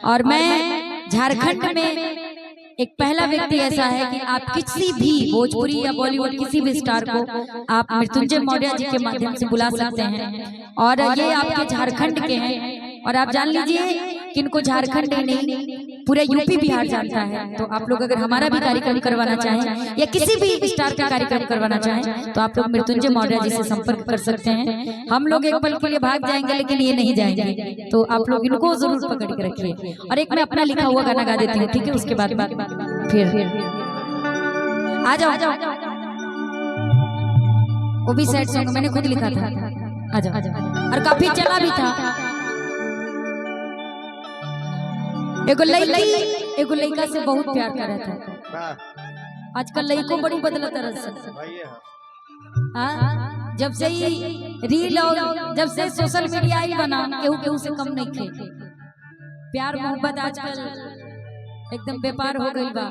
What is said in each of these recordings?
और मैं झारखंड में एक पहला व्यक्ति ऐसा है कि आप किसी भी भोजपुरी या बॉलीवुड किसी भी स्टार को आप मृत्युंजय मौर्य जी के माध्यम से बुला सकते हैं। और ये आपके झारखंड के हैं और आप जान लीजिए कि इनको झारखंड ही नहीं पूरे यूपी बिहार जानता है। तो आप लोग अगर हमारा भी कार्यक्रम करवाना चाहें या किसी भी स्टार का कार्यक्रम करवाना चाहें तो आप लोग मृत्युंजय मौर्य जी से संपर्क कर सकते हैं। हम लोग एक पल के लिए भाग जाएंगे लेकिन ये नहीं जाएंगे, तो आप लोग इनको जरूर पकड़ के रखिए। और एक मैं अपना लिखा हुआ गाना गा देती हूँ, ठीक है? उसके बाद फिर आ जाओ। वो भी सैड सॉन्ग मैंने खुद लिखा था, आ जाओ। और काफी चला भी था। एगो लड़का से बहुत प्यार कर रहा था। आजकल लड़कों बड़ी बदलत हाँ, जब से ही रील और जब से सोशल मीडिया ही बना केहू से कम नहीं थे। प्यार मोहब्बत आजकल एकदम व्यापार हो गई बा।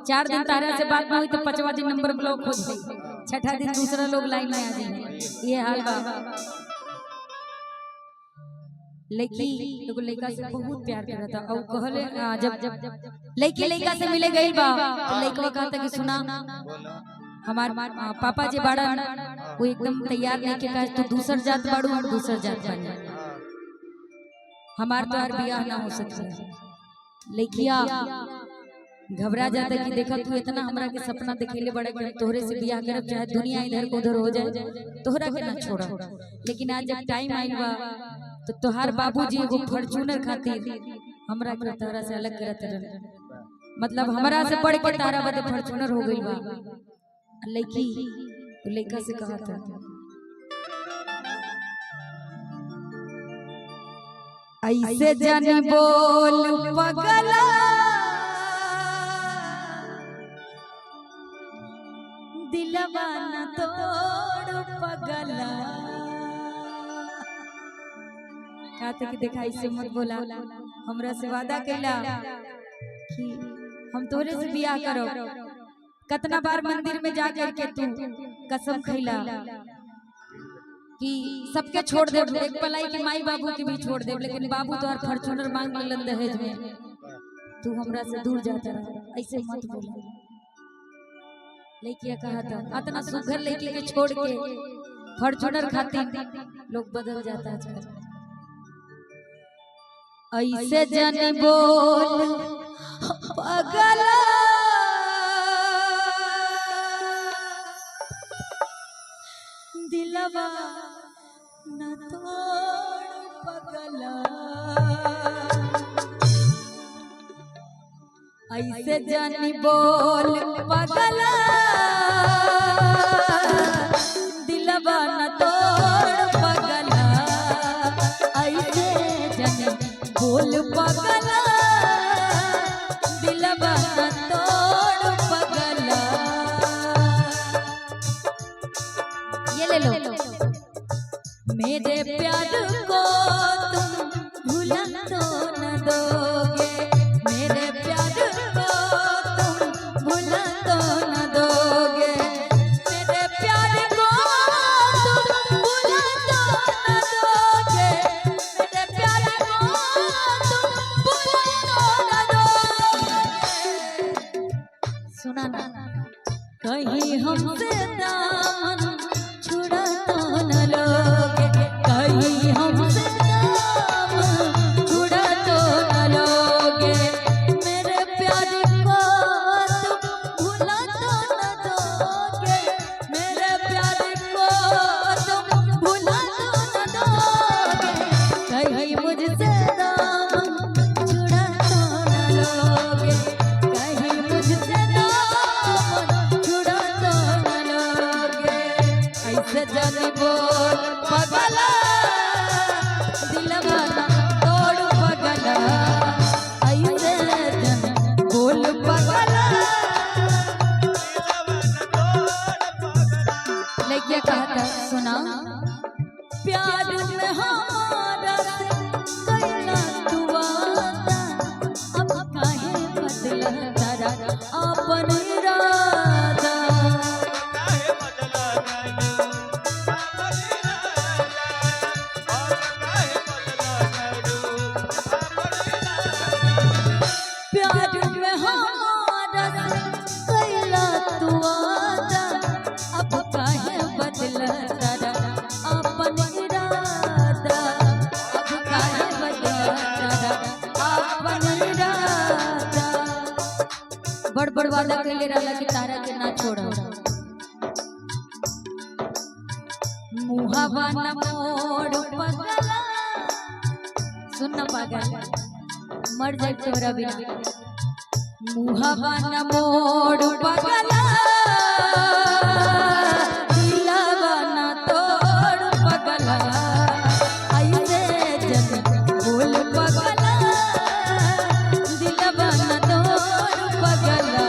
4 दिन तारा से बात ना हुई तो 5वां दिन नंबर ब्लॉक हो गई, 6ठा दिन दूसरा लोग लाइन में आ जाए। ये हाल बा। लड़की एगो लड़का से बहुत प्यार कर रहा था और कहले जब लड़का से मिले गई बा तो लड़का कहता कि सुना हमार पापा जी बड़ा वो एकदम तैयार नहीं के कहा तो दूसर जात बाड़ू और दूसर जात बाड़ू हमार तो यार बियाह ना हो सकता। लड़किया घबरा जाता कि देखा तू इतना हमरा के सपना देखेले बड़ा कि तोहरे से बियाह करब चाहे दुनिया इधर को उधर हो जाए तोहरा के ना छोड़ा। लेकिन आज जब टाइम आइल बा तो तोहार बाबूजी एगो फॉर्च्यूनर खातिर हमरा के तोहरा से अलग करत रहे, मतलब हमरा से बढ़ के तारा बदे फॉर्च्यूनर हो गई बा। लड़की तो लड़का से कहा था ऐसे जाने बोल पगला दिलवा न तोड़ पगला। कहते कि देखा इससे मत बोला, हमरा से वादा कैला कि हम तोरे से बियाह करो। कितना बार मंदिर में जा करके तू कसम खैला कि सबके छोड़ दे, एक पलाई के माई बाबू के भी छोड़ दे, लेकिन बाबू तो हर फॉर्च्यूनर मांग लेलन दहेज में, तू हमरा से दूर जाता रहा। ऐसे मत बोला। लड़किया कहा था इतना सुघर लड़की के छोड़ के फॉर्च्यूनर खातिर लोग बदल जाता है। ऐसे जन बोल पगला दिलवा न तोड़ पगला। ऐसे जन बोल पगला दिलवा न तोड़ पगला। ऐसे जन बोल पगला दिलवा न तोड़ पगला। ये ले लो। मेरे प्यार को तुम भूला तो न दोगे, मेरे प्यार को तुम भूला तो न दोगे, मेरे प्यार को तुम भूला तो न दोगे, मेरे प्यार को तुम भूला तो न दोगे। सुना ना कहीं हमसे दामन छुड़ा तो न लोगे, कहीं हमसे दामन छुड़ा तो न लोगे, मेरे प्यार को तुम भूला तो न दोगे, मेरे प्यार को तुम भूला तो न दोगे, कहीं मुझसे दामन छुड़ा तो न लोगे, कहीं मुझसे दामन छुड़ा तो न बड़ वादा कैले रहला कि तारा के ना छोड़ा। मुहावा न मोड़ पगला, सुन ना पागल मर जाए तोरा बिना। मुहावा न मोड़ पगला, दिलवा न तोड़ पगला, ऐसे जन बोल पगला, दिलवा न तोड़ पगला।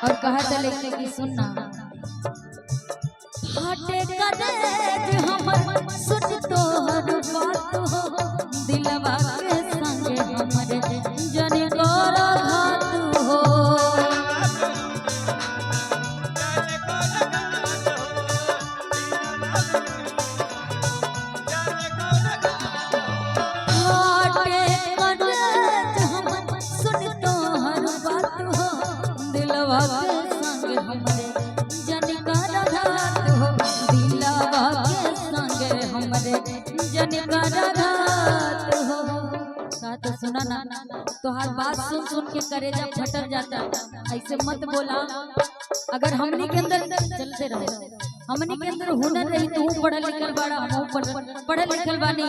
और कहा चले कि सुनना फाटे कलेज हमर सुन तोहर बात हो, दिलवा के संगे हमरे जने कर घात हो। फाटे कलेज हमर सुन तोहर बात हो, दिलवा के संगे हमरे जने कर घात हो, दिलवा के संगे हमरे जने कर घात हो। तो सुना ना, तोहार बात सुन सुन के करेजा फटल जाता, ऐसे मत बोला। अगर हमनी के अंदर चलते रहे, हमनी के अंदर हुनर रही तो पढ़ल लिखल बाड़ा, हम पढ़ल लिखल बानी,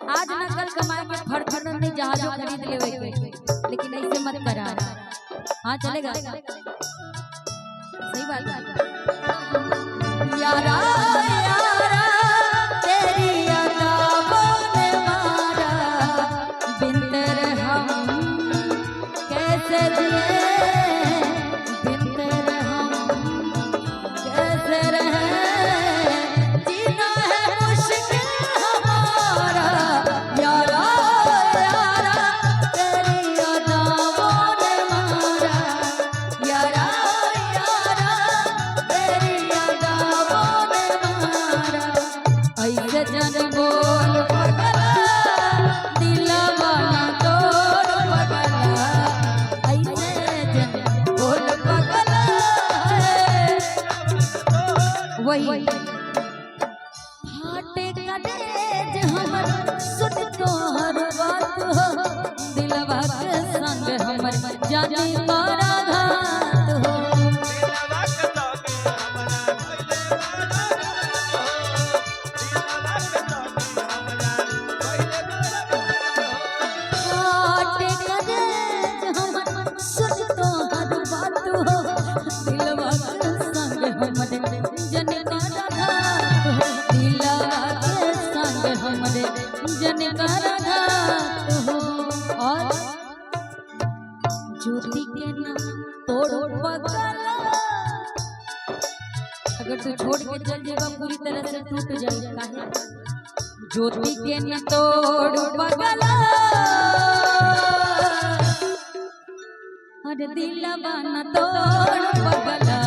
आज ना कल कमाए के फड़ नहीं जहाजों खरीद लेवे के, लेकिन ऐसे मत करा। हाँ चलेगा, सही बात है। यारा यारा तेरी अदाओं ने मारा, बिन तेरे हम कैसे जिए, बिन तेरे हम कैसे रहे, जीना है मुश्किल हमारा। यारा यारा तेरी अदाओं ने मारा, यारा यारा तेरी अदाओं ने मारा, ऐसे जन बोल पगला, दिलवा न तोड़ पगला, ऐसे जन बोल पगला। वही फाटे कलेज हमर सुन तोहर बात हो, दिलवा के संग हमर जाने मारा घात हो। फाटे कलेज हमर सुन तोहर बात हो, दिलवा के संग हमरे जने कर घात हो, दिलवा के संग हमरे जने कर घात हो। और ज्योति के ना तोड़ पगला, अगर तू छोड़ के चल जेबा पूरी तरह से टूट जाए। काहे? ज्योति के न तोड़ पगला, और दिलवा न तोड़ पगला,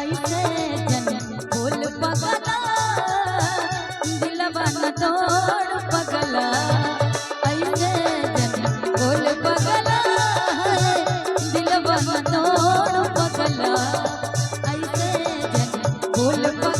ऐसे जन बोल पगला, दिलवा न तोड़ पगला, ऐसे जन बोल पगला, दिलवा न तोड़ पगला, ऐसे जन बोल पगला।